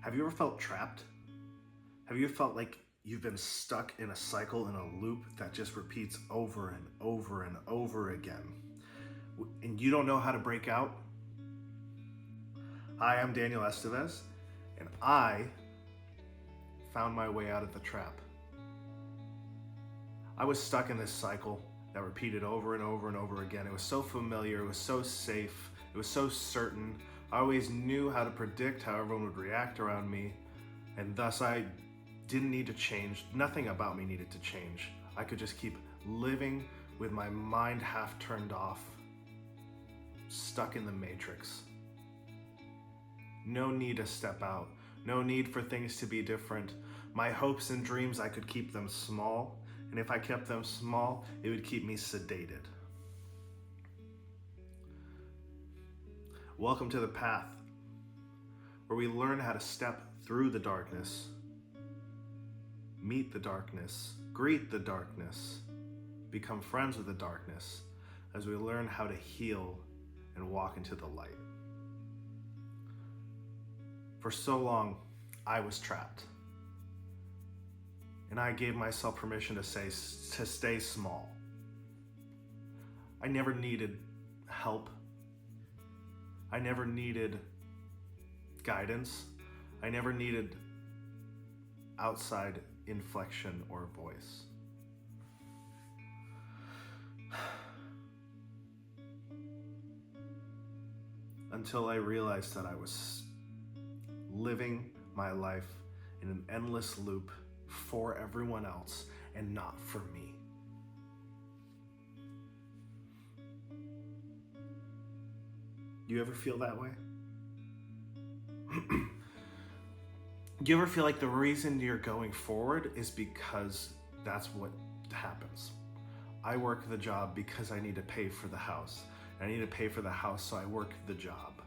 Have you ever felt trapped? Have you felt like you've been stuck in a cycle, in a loop that just repeats over and over and over again, and you don't know how to break out? Hi, I'm Daniel Estevez, and I found my way out of the trap. I was stuck in this cycle that repeated over and over and over again. It was so familiar, it was so safe, it was so certain. I always knew how to predict how everyone would react around me, and thus I didn't need to change. Nothing about me needed to change. I could just keep living with my mind half turned off, stuck in the matrix. No need to step out. No need for things to be different. My hopes and dreams, I could keep them small. And if I kept them small, it would keep me sedated. Welcome to the path, where we learn how to step through the darkness, meet the darkness, greet the darkness, become friends with the darkness, as we learn how to heal and walk into the light. For so long, I was trapped. And I gave myself permission to stay small. I never needed help. I never needed guidance. I never needed outside inflection or voice. Until I realized that I was living my life in an endless loop for everyone else and not for me. You ever feel that way? Do you ever feel like the reason you're going forward is because that's what happens? I work the job because I need to pay for the house. I need to pay for the house, so I work the job.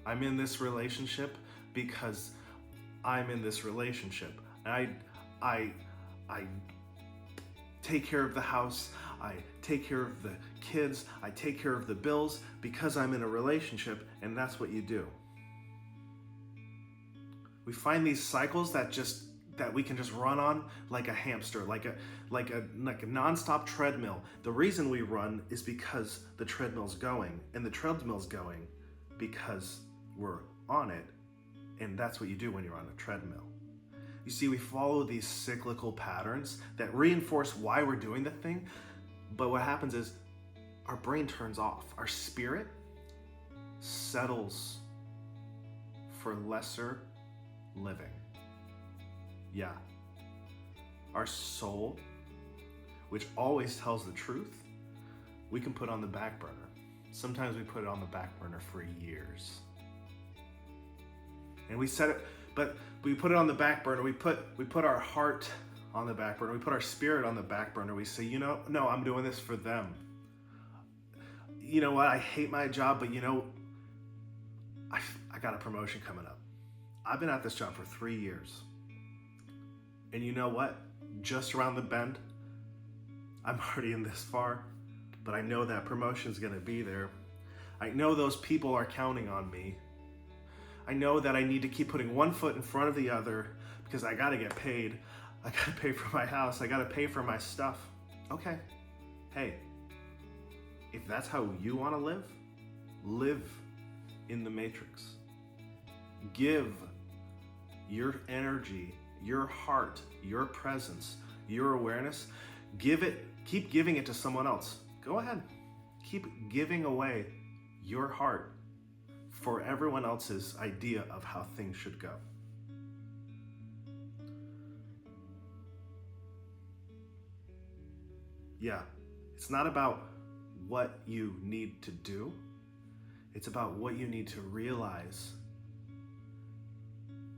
I'm in this relationship because I'm in this relationship. I take care of the house, I take care of the kids, I take care of the bills because I'm in a relationship, and that's what you do. We find these cycles that we can just run on like a hamster, like a non-stop treadmill. The reason we run is because the treadmill's going, and the treadmill's going because we're on it, and that's what you do when you're on a treadmill. You see, we follow these cyclical patterns that reinforce why we're doing the thing, but what happens is our brain turns off. Our spirit settles for lesser living. Yeah. Our soul, which always tells the truth, we can put on the back burner. Sometimes we put it on the back burner for years. And we set it, but we put it on the back burner. We put our heart on the back burner. We put our spirit on the back burner. We say, no, I'm doing this for them. You know what? I hate my job, but I got a promotion coming up. I've been at this job for 3 years. And you know what? Just around the bend, I'm already in this far, but I know that promotion's gonna be there. I know those people are counting on me. I know that I need to keep putting one foot in front of the other because I gotta get paid. I gotta pay for my house. I gotta pay for my stuff. Okay, hey, if that's how you wanna live in the matrix. Give your energy, your heart, your presence, your awareness, keep giving it to someone else. Go ahead, keep giving away your heart for everyone else's idea of how things should go. Yeah, it's not about what you need to do. It's about what you need to realize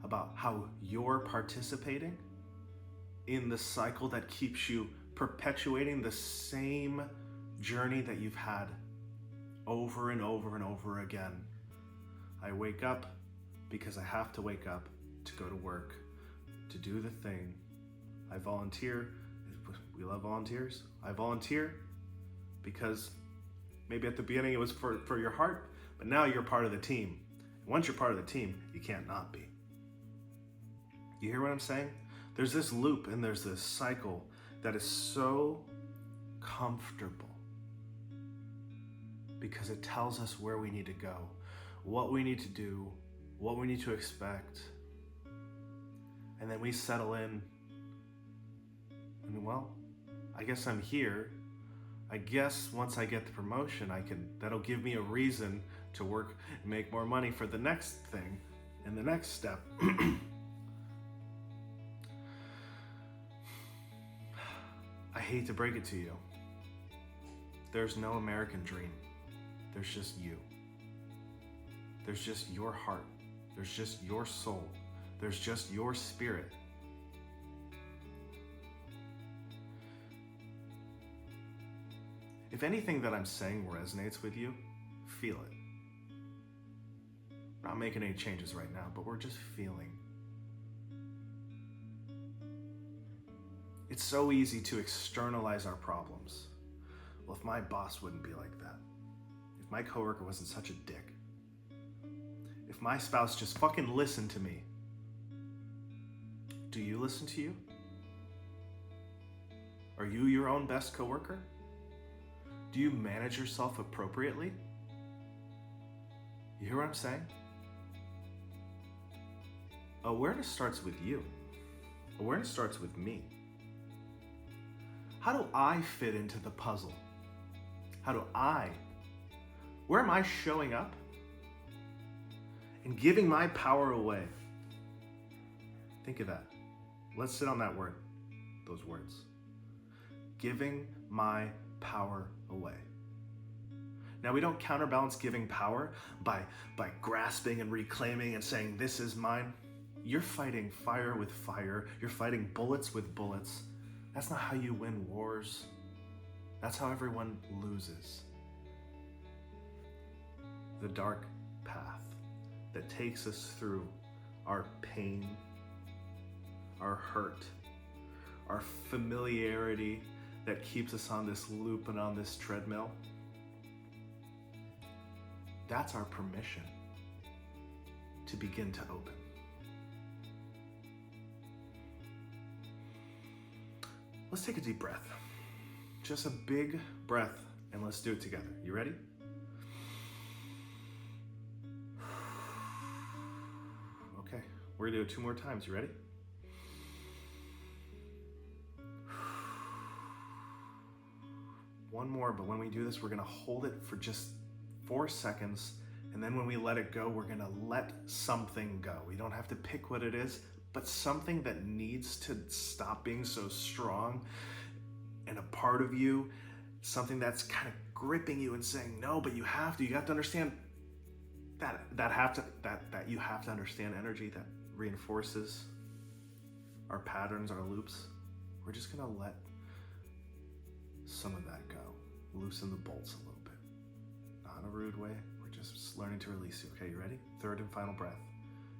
about how you're participating in the cycle that keeps you perpetuating the same journey that you've had over and over and over again. I wake up because I have to wake up to go to work, to do the thing. I volunteer. We love volunteers. I volunteer because maybe at the beginning it was for your heart, but now you're part of the team. Once you're part of the team, you can't not be. You hear what I'm saying? There's this loop and there's this cycle that is so comfortable because it tells us where we need to go, what we need to do, what we need to expect. And then we settle in and, well, I guess I'm here. I guess once I get the promotion, that'll give me a reason to work and make more money for the next thing and the next step. I hate to break it to you. There's no American dream. There's just you. There's just your heart. There's just your soul. There's just your spirit. If anything that I'm saying resonates with you, feel it. We're not making any changes right now, but we're just feeling. It's so easy to externalize our problems. Well, if my boss wouldn't be like that, if my coworker wasn't such a dick, if my spouse just fucking listened to me. Do you listen to you? Are you your own best coworker? Do you manage yourself appropriately? You hear what I'm saying? Awareness starts with you. Awareness starts with me. How do I fit into the puzzle? Where am I showing up and giving my power away? Think of that. Let's sit on that word, those words. Giving my power away. Now, we don't counterbalance giving power by grasping and reclaiming and saying, this is mine. You're fighting fire with fire. You're fighting bullets with bullets. That's not how you win wars. That's how everyone loses. The dark path that takes us through our pain, our hurt, our familiarity that keeps us on this loop and on this treadmill. That's our permission to begin to open. Let's take a deep breath. Just a big breath, and let's do it together. You ready? Okay, we're gonna do it 2 more times. You ready? One more, but when we do this, we're gonna hold it for just 4 seconds, and then when we let it go, we're gonna let something go. We don't have to pick what it is, but something that needs to stop being so strong and a part of you, something that's kind of gripping you and saying, no, but you have to understand that you have to understand energy that reinforces our patterns, our loops. We're just gonna let some of that go. Loosen the bolts a little bit. Not in a rude way. We're just learning to release you. Okay, you ready? Third and final breath.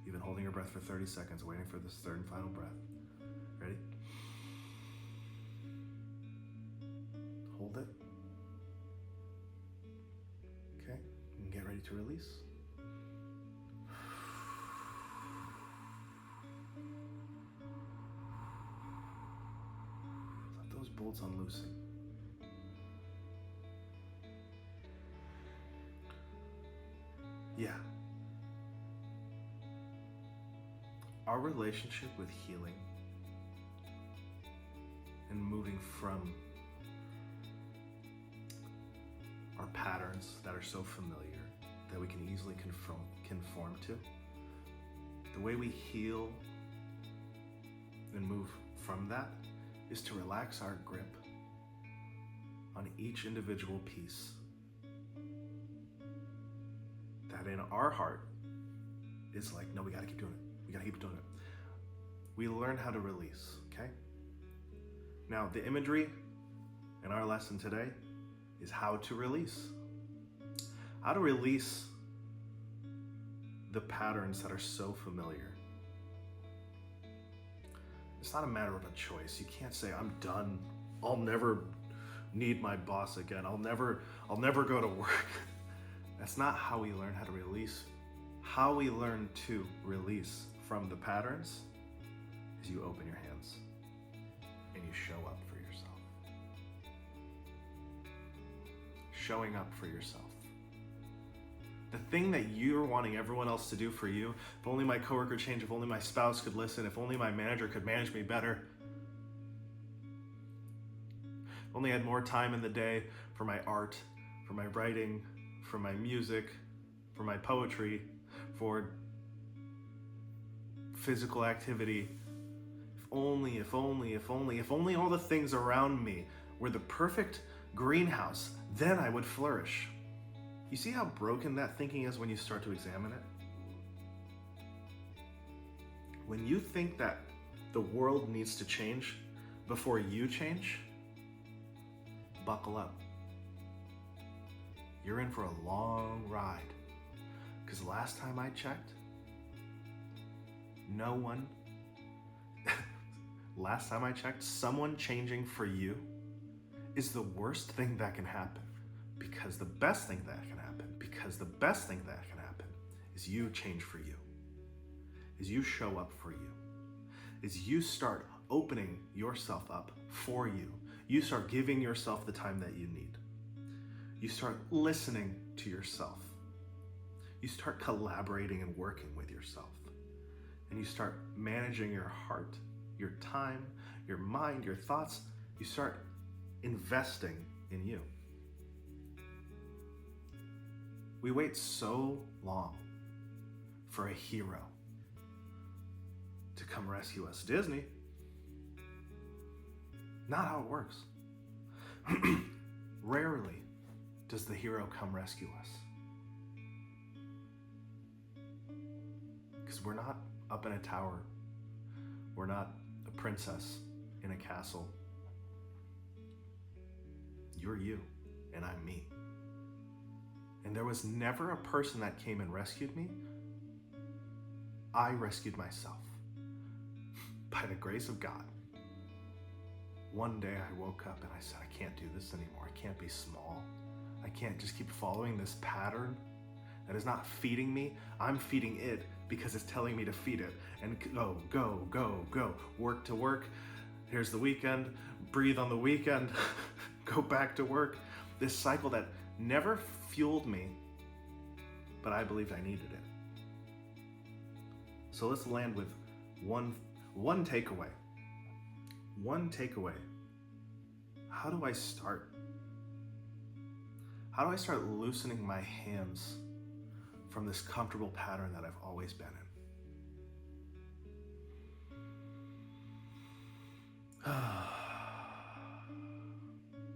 You've been holding your breath for 30 seconds, waiting for this third and final breath. Ready? Hold it. Okay, and get ready to release. Let those bolts unloosen. Yeah. Our relationship with healing and moving from our patterns that are so familiar that we can easily conform to, the way we heal and move from that is to relax our grip on each individual piece that in our heart is like, no, we gotta keep doing it. We gotta keep doing it. We learn how to release, okay? Now, the imagery in our lesson today is how to release. How to release the patterns that are so familiar. It's not a matter of a choice. You can't say, I'm done. I'll never need my boss again. I'll never go to work. That's not how we learn how to release. How we learn to release from the patterns is you open your hands and you show up for yourself. Showing up for yourself. The thing that you're wanting everyone else to do for you, if only my coworker changed, if only my spouse could listen, if only my manager could manage me better, if only I had more time in the day for my art, for my writing, for my music, for my poetry, for physical activity. If only all the things around me were the perfect greenhouse, then I would flourish. You see how broken that thinking is when you start to examine it? When you think that the world needs to change before you change, buckle up. You're in for a long ride. Because last time I checked, someone changing for you is the worst thing that can happen. Because the best thing that can happen is you change for you. Is you show up for you. Is you start opening yourself up for you. You start giving yourself the time that you need. You start listening to yourself. You start collaborating and working with yourself. And you start managing your heart, your time, your mind, your thoughts. You start investing in you. We wait so long for a hero to come rescue us. Disney, not how it works. Rarely does the hero come rescue us. Because we're not up in a tower. We're not a princess in a castle. You're you, and I'm me. And there was never a person that came and rescued me. I rescued myself. By the grace of God. One day I woke up and I said, I can't do this anymore. I can't be small. I can't just keep following this pattern that is not feeding me. I'm feeding it because it's telling me to feed it. And go. Work to work. Here's the weekend. Breathe on the weekend. Go back to work. This cycle that never fueled me, but I believed I needed it. So let's land with one takeaway. One takeaway. How do I start? How do I start loosening my hands from this comfortable pattern that I've always been in?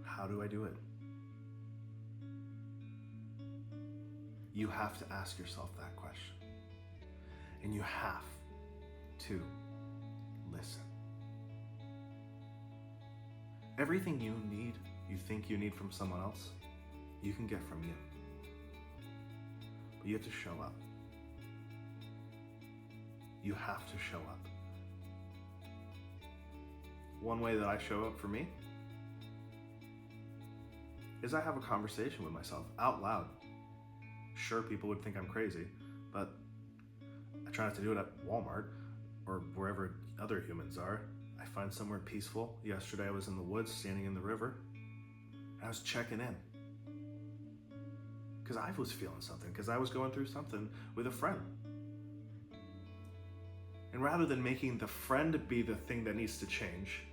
How do I do it? You have to ask yourself that question. And you have to listen. Everything you think you need from someone else, you can get from you. But you have to show up. You have to show up. One way that I show up for me is I have a conversation with myself out loud. Sure, people would think I'm crazy, but I try not to do it at Walmart or wherever other humans are. I find somewhere peaceful. Yesterday I was in the woods, standing in the river, and I was checking in. Because I was feeling something, because I was going through something with a friend. And rather than making the friend be the thing that needs to change,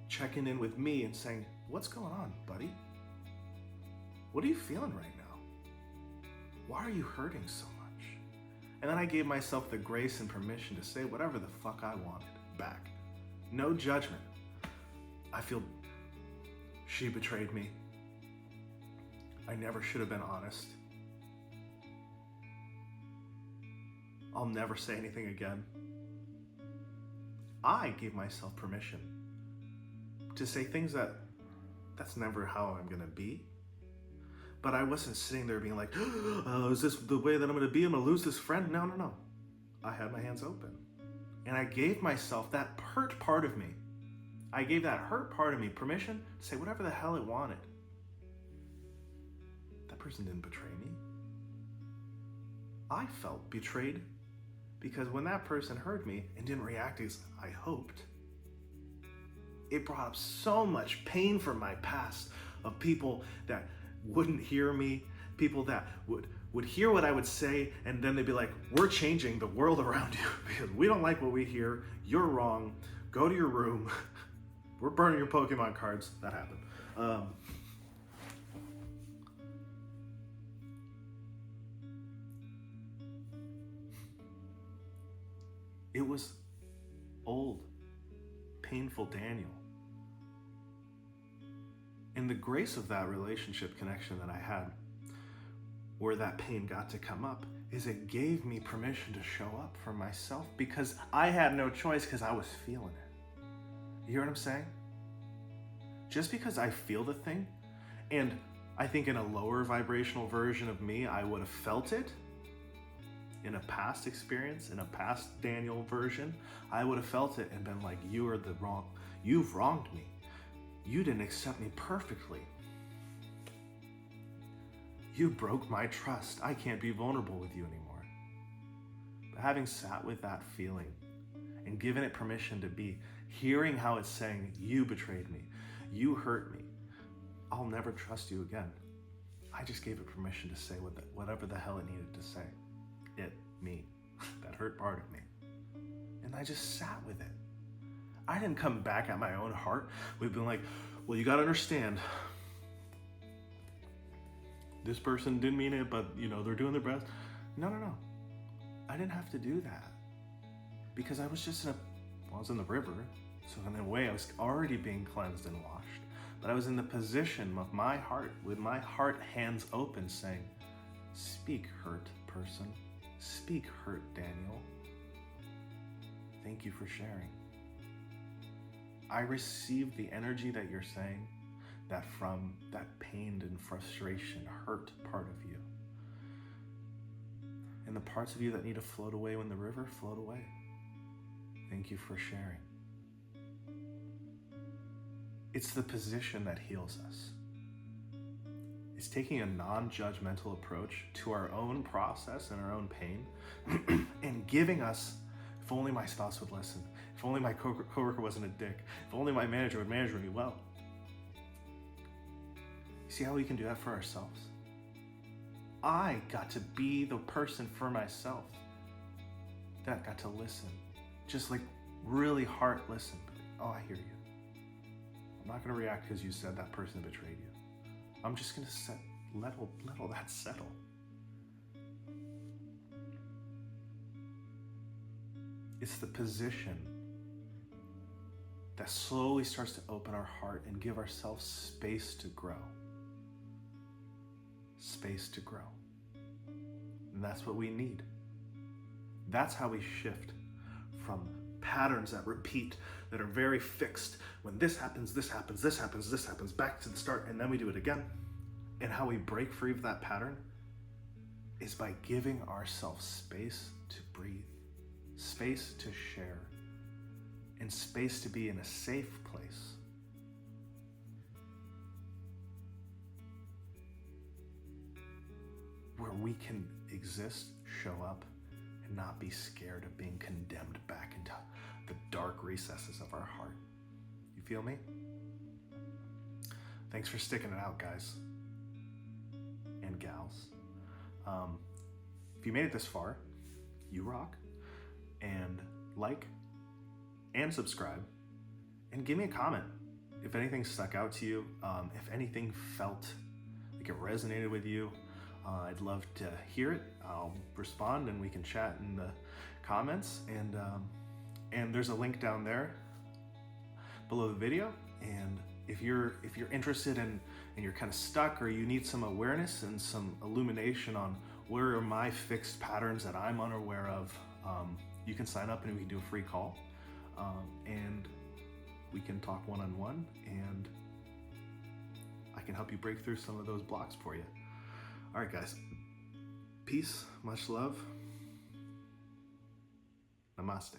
checking in with me and saying, what's going on, buddy? What are you feeling right now? Why are you hurting so much? And then I gave myself the grace and permission to say whatever the fuck I wanted back. No judgment. I feel she betrayed me. I never should have been honest. I'll never say anything again. I gave myself permission to say things that's never how I'm gonna be. But I wasn't sitting there being like, oh, is this the way that I'm gonna be? I'm gonna lose this friend? No. I had my hands open. And I gave myself that hurt part of me. I gave that hurt part of me permission to say whatever the hell it wanted. That person didn't betray me. I felt betrayed because when that person heard me and didn't react as I hoped, it brought up so much pain from my past of people that wouldn't hear me, people that would hear what I would say, and then they'd be like, we're changing the world around you because we don't like what we hear. You're wrong. Go to your room. We're burning your Pokemon cards. That happened. It was old, painful Daniel. And the grace of that relationship connection that I had, where that pain got to come up, is it gave me permission to show up for myself because I had no choice because I was feeling it. You hear what I'm saying? Just because I feel the thing, and I think in a lower vibrational version of me, I would have felt it in a past experience, in a past Daniel version, I would have felt it and been like, you've wronged me. You didn't accept me perfectly. You broke my trust. I can't be vulnerable with you anymore. But having sat with that feeling and given it permission to be, hearing how it's saying, you betrayed me, you hurt me, I'll never trust you again. I just gave it permission to say whatever the hell it needed to say. Me, that hurt part of me. And I just sat with it. I didn't come back at my own heart. We've been like, well, you gotta understand, this person didn't mean it, but they're doing their best. No. I didn't have to do that because I was just I was in the river. So in a way, I was already being cleansed and washed. But I was in the position of my heart, with my heart hands open, saying, speak, hurt person. Speak, hurt Daniel. Thank you for sharing. I received the energy that you're saying, that from that pain and frustration, hurt part of you. And the parts of you that need to float away when the river float away. Thank you for sharing. It's the position that heals us. It's taking a non-judgmental approach to our own process and our own pain and giving us, if only my spouse would listen, if only my coworker wasn't a dick, if only my manager would manage me well. See how we can do that for ourselves? I got to be the person for myself that got to listen. Just like really heart listen. Oh, I hear you. I'm not gonna react because you said that person betrayed you. I'm just gonna let all that settle. It's the position that slowly starts to open our heart and give ourselves space to grow. Space to grow. And that's what we need. That's how we shift from patterns that repeat, that are very fixed. When this happens, this happens, this happens, this happens, back to the start, and then we do it again. And how we break free of that pattern is by giving ourselves space to breathe, space to share, and space to be in a safe place. Where we can exist, show up, and not be scared of being condemned back into the dark recesses of our heart. You feel me? Thanks for sticking it out, guys and gals. If you made it this far, you rock. And like and subscribe and give me a comment if anything stuck out to you, if anything felt like it resonated with you. I'd love to hear it. I'll respond and we can chat in the comments. And there's a link down there below the video. And if you're interested and you're kind of stuck, or you need some awareness and some illumination on where are my fixed patterns that I'm unaware of, you can sign up and we can do a free call. And we can talk one-on-one, and I can help you break through some of those blocks for you. All right, guys. Peace, much love. Namaste.